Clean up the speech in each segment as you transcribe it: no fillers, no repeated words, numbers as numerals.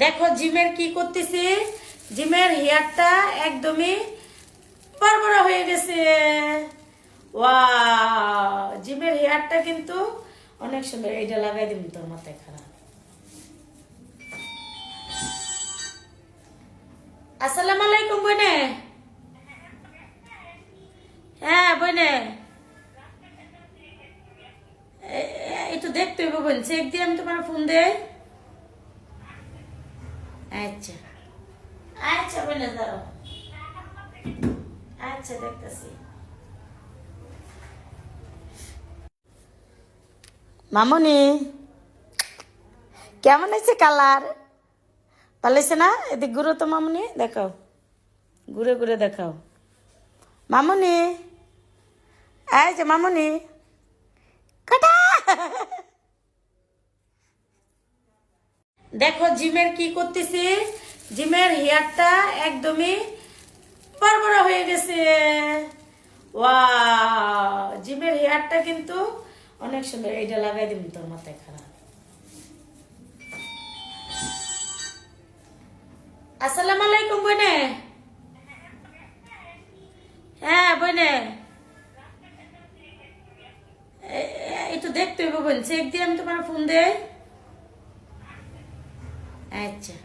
দেখো জিমের কি করতেছি। জিমের হেয়ারটা একদমই বড় হয়ে গেছে। ওয়াও, জিমের হেয়ারটা কিন্তু অনেক সুন্দর। এইটা লাগাই দিবি তোর মাথায় খারাপ। আসসালামু আলাইকুম বইনে। হ্যাঁ বইনে, একটু দেখতে হইব বোন, চেক দিয়ে আমি তোমার ফোন দে। আচ্ছা আচ্ছা বইনে দাঁড়াও। আচ্ছা দেখতেছি। মামনি কেমন আছে কালার? ভালো হয়েছে না? এদিক ঘুরো তো মামনি, দেখাও, ঘুরে ঘুরে দেখাও মামনি। এই যে মামনি, কাটা। দেখো জিমের কি করতেছি। জিমের হেয়ারটা একদমই বড় হয়ে গেছে। ওয়াও, জিমের হেয়ারটা কিন্তু অনেক সুন্দর। এইটা লাগাই দিবি তোর মাথায় খারাপ। আসসালামু আলাইকুম বইনে। হ্যাঁ বইনে, একটু দেখতে হইব বোন, চেক দিয়ে আমি তোমার ফোন দে। আচ্ছা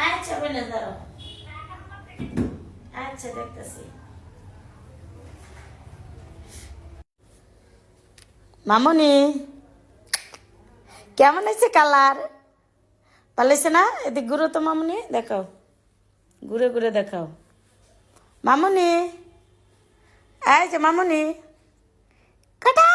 আচ্ছা বইনে দাঁড়াও। আচ্ছা দেখতেছি। মামনি কেমন আছে কালার? ভালো হয়েছে না? এদিক ঘুরো তো মামনি, দেখাও, ঘুরে ঘুরে দেখাও মামনি। এই যে মামনি, কাটা।